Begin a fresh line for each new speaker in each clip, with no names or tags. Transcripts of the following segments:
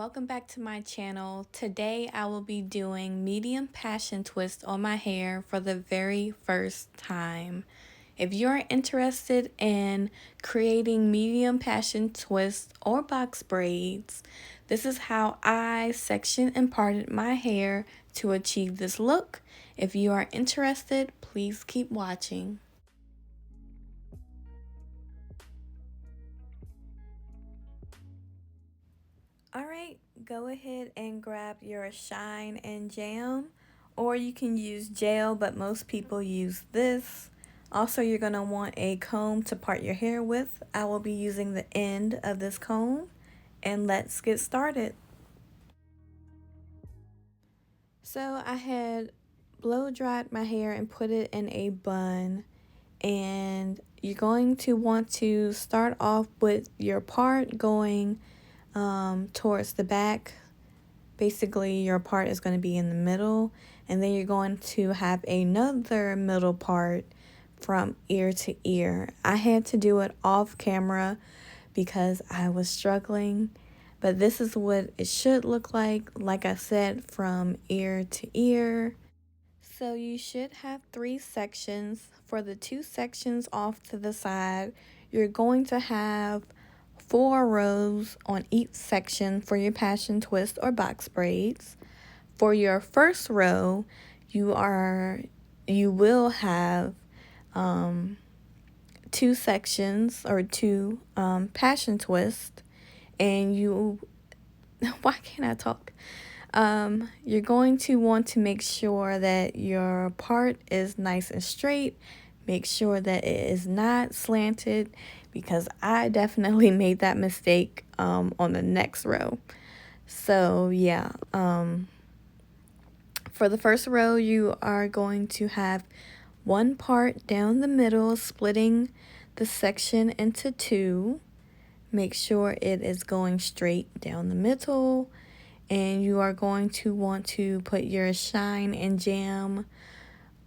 welcome back to my channel. Today I will be doing medium passion twist on my hair for the very first time. If you're interested in creating medium passion twists or box braids, this is how I section and parted my hair to achieve this look. If you are interested, please keep watching. Alright, go ahead and grab your shine and jam, or you can use gel, but most people use this. Also, you're going to want a comb to part your hair with. I will be using the end of this comb, and let's get started. So I had blow dried my hair and put it in a bun, and you're going to want to start off with your part going towards the back. Basically, your part is going to be in the middle, and then you're going to have another middle part from ear to ear. I had to do it off camera because I was struggling, but this is what it should look like I said, from ear to ear. So you should have 3 sections. For the 2 sections off to the side, you're going to have 4 rows on each section for your passion twist or box braids. For your first row, you will have 2 sections or 2 passion twist, and why can't I talk? You're going to want to make sure that your part is nice and straight. Make sure that it is not slanted, because I definitely made that mistake on the next row. So yeah, for the first row, you are going to have one part down the middle, splitting the section into 2. Make sure it is going straight down the middle, and you are going to want to put your shine and jam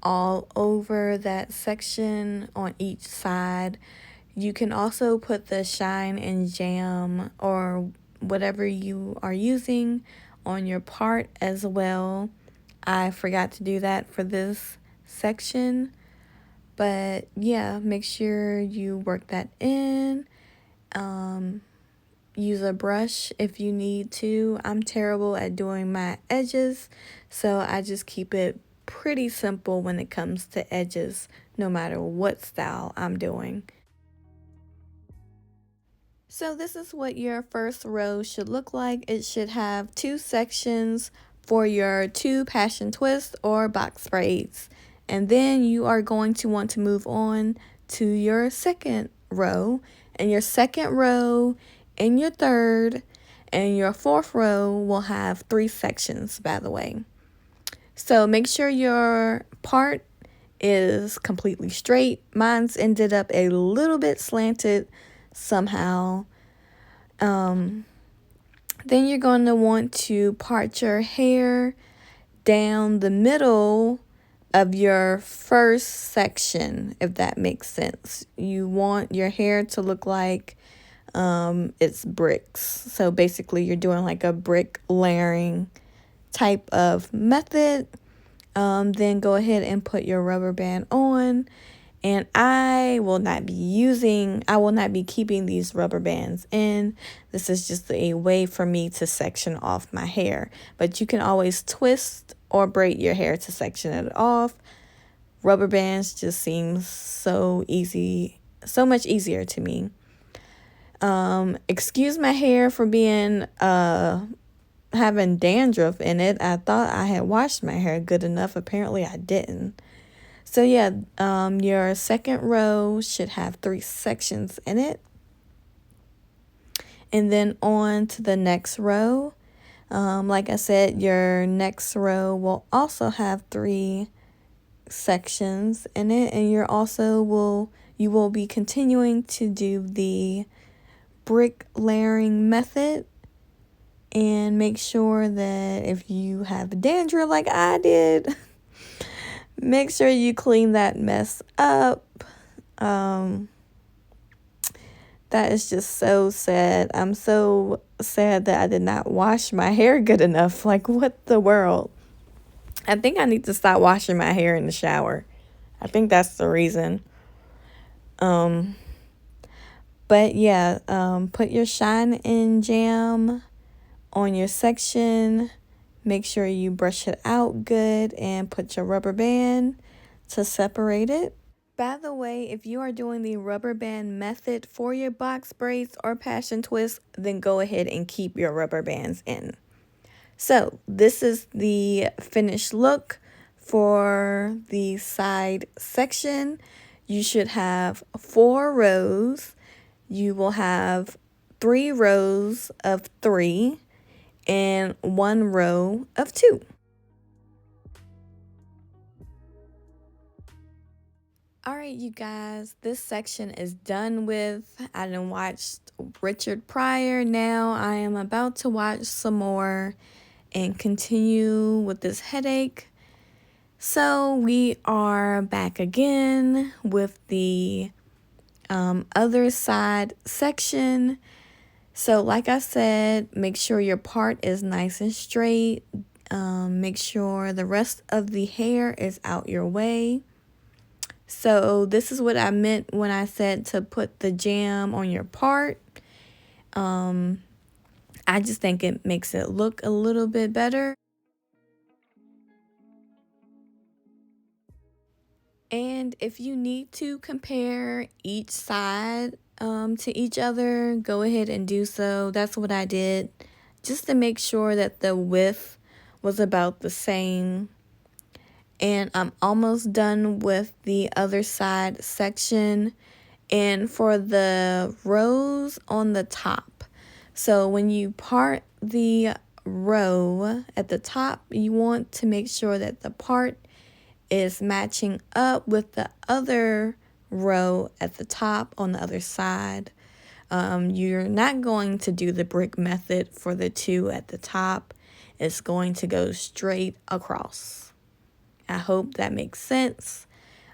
all over that section on each side. You can also put the shine and jam or whatever you are using on your part as well. I forgot to do that for this section, but yeah, make sure you work that in. Use a brush if you need to. I'm terrible at doing my edges, so I just keep it pretty simple when it comes to edges, no matter what style I'm doing. So this is what your first row should look like. It should have 2 sections for your 2 passion twists or box braids. And then you are going to want to move on to your second row. And your second row and your third and your fourth row will have 3 sections, by the way. So make sure your part is completely straight. Mine's ended up a little bit slanted somehow. Then you're going to want to part your hair down the middle of your first section, if that makes sense. You want your hair to look like it's bricks. So basically you're doing like a brick layering type of method. Then go ahead and put your rubber band on. And I will not be keeping these rubber bands in. This is just a way for me to section off my hair. But you can always twist or braid your hair to section it off. Rubber bands just seem so easy, so much easier to me. Excuse my hair for being having dandruff in it. I thought I had washed my hair good enough. Apparently I didn't. So yeah, your second row should have 3 sections in it. And then on to the next row. Like I said, your next row will also have 3 sections in it. And you will be continuing to do the brick layering method. And make sure that if you have dandruff like I did, make sure you clean that mess up. That is just so sad. I'm so sad that I did not wash my hair good enough. Like, what the world? I think I need to stop washing my hair in the shower. I think that's the reason. Um, but yeah, put your shine in jam on your section. Make sure you brush it out good and put your rubber band to separate it. By the way, if you are doing the rubber band method for your box braids or passion twists, then go ahead and keep your rubber bands in. So this is the finished look for the side section. You should have 4 rows. You will have 3 rows of 3 and 1 row of 2. All right, you guys, this section is done with. I done watched Richard Pryor. Now I am about to watch some more and continue with this headache. So we are back again with the other side section. So like I said, make sure your part is nice and straight. Make sure the rest of the hair is out your way. So this is what I meant when I said to put the jam on your part. I just think it makes it look a little bit better. And if you need to compare each side to each other, go ahead and do so. That's what I did, just to make sure that the width was about the same. And I'm almost done with the other side section. And for the rows on the top, so when you part the row at the top, you want to make sure that the part is matching up with the other row at the top on the other side. You're not going to do the brick method for the 2 at the top. It's going to go straight across. I hope that makes sense.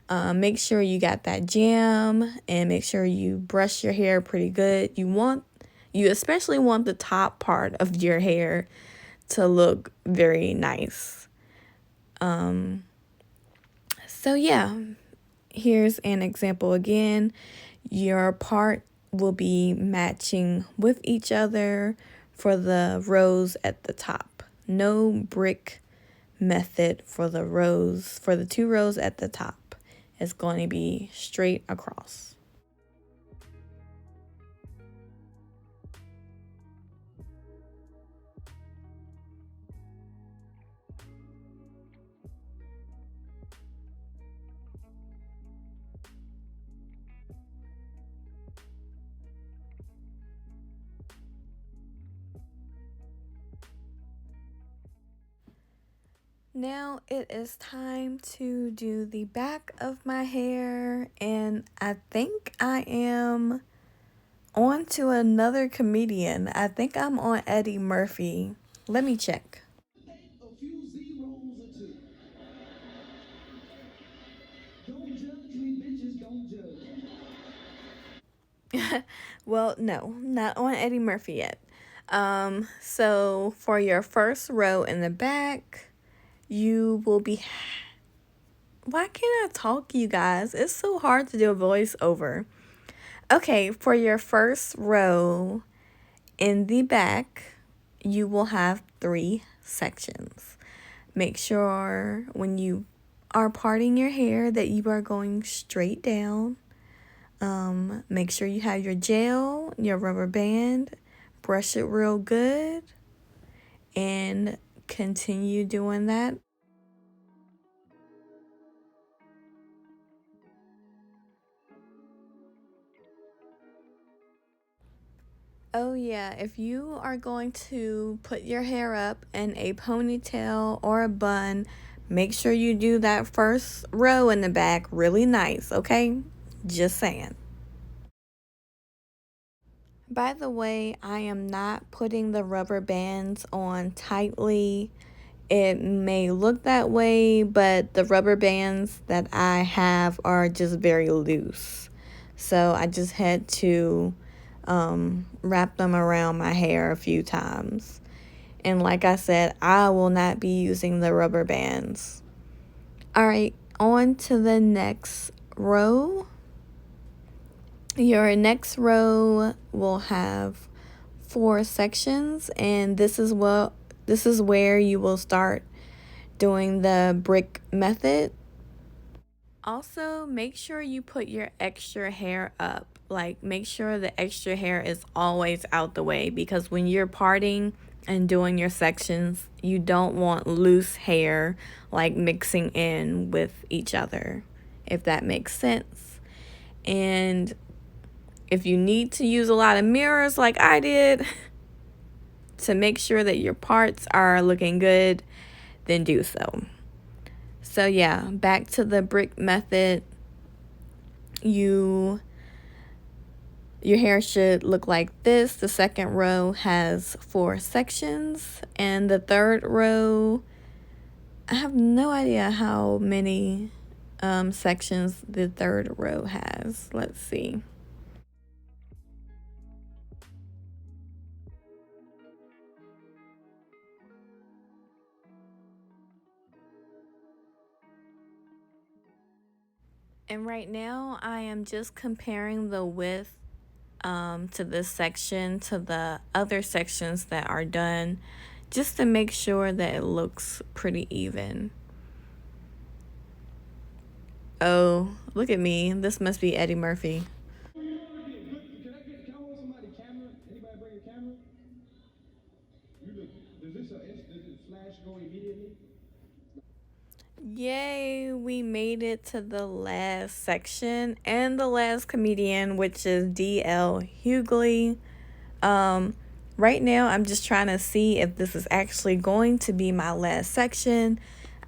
Make sure you got that jam and make sure you brush your hair pretty good. You especially want the top part of your hair to look very nice. So yeah, here's an example again. Your part will be matching with each other for the rows at the top. No brick method for the rows, for the 2 rows at the top. It's going to be straight across. Now it is time to do the back of my hair, and I think I am on to another comedian. I think I'm on Eddie Murphy. Let me check. A few zeros or 2. Don't judge me, bitches, don't judge. Well, no, not on Eddie Murphy yet. So for your first row in the back, you will be... Why can't I talk, you guys? It's so hard to do a voiceover. Okay, for your first row in the back, you will have 3 sections. Make sure when you are parting your hair that you are going straight down. Make sure you have your gel, your rubber band, brush it real good, and continue doing that. Oh yeah, if you are going to put your hair up in a ponytail or a bun, make sure you do that first row in the back really nice, okay? Just saying. By the way, I am not putting the rubber bands on tightly. It may look that way, but the rubber bands that I have are just very loose. So I just had to wrap them around my hair a few times. And like I said, I will not be using the rubber bands. All right, on to the next row. Your next row will have 4 sections, and this is where you will start doing the brick method. Also, make sure you put your extra hair up. Like, make sure the extra hair is always out the way, because when you're parting and doing your sections, you don't want loose hair like mixing in with each other, if that makes sense. And if you need to use a lot of mirrors like I did to make sure that your parts are looking good, then do so. So yeah, back to the brick method. Your hair should look like this. The second row has 4 sections, and the third row, I have no idea how many sections the third row has. Let's see. And right now I am just comparing the width to this section to the other sections that are done, just to make sure that it looks pretty even. Oh, look at me. This must be Eddie Murphy. Yay, we made it to the last section and the last comedian, which is D.L. Hughley. Right now, I'm just trying to see if this is actually going to be my last section.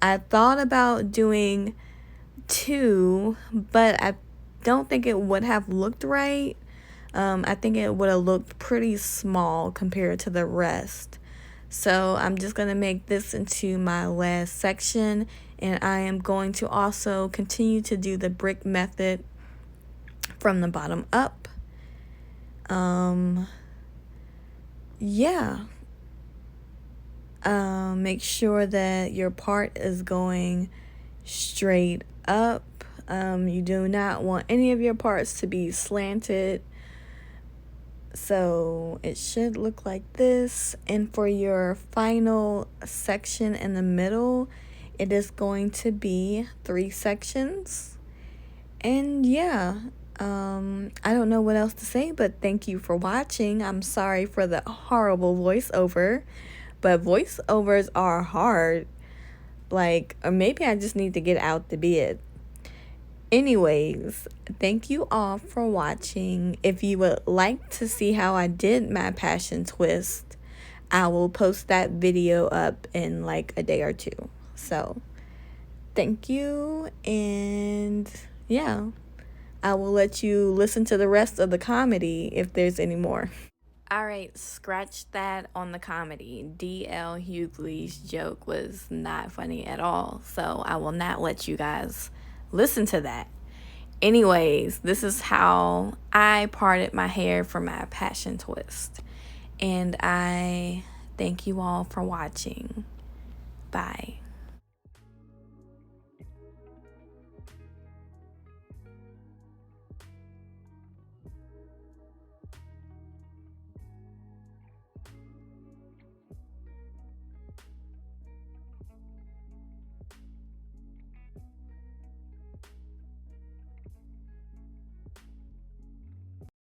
I thought about doing 2, but I don't think it would have looked right. I think it would have looked pretty small compared to the rest. So I'm just going to make this into my last section, and I am going to also continue to do the brick method from the bottom up. Yeah. Make sure that your part is going straight up. You do not want any of your parts to be slanted. So it should look like this. And for your final section in the middle, it is going to be 3 sections. And yeah, I don't know what else to say, but thank you for watching. I'm sorry for the horrible voiceover, but voiceovers are hard. Like, or maybe I just need to get out the bed. Anyways, thank you all for watching. If you would like to see how I did my passion twist, I will post that video up in like a day or 2. So, thank you, and yeah, I will let you listen to the rest of the comedy if there's any more. All right, scratch that on the comedy. D.L. Hughley's joke was not funny at all, so I will not let you guys listen to that. Anyways, this is how I parted my hair for my passion twist. And I thank you all for watching. Bye.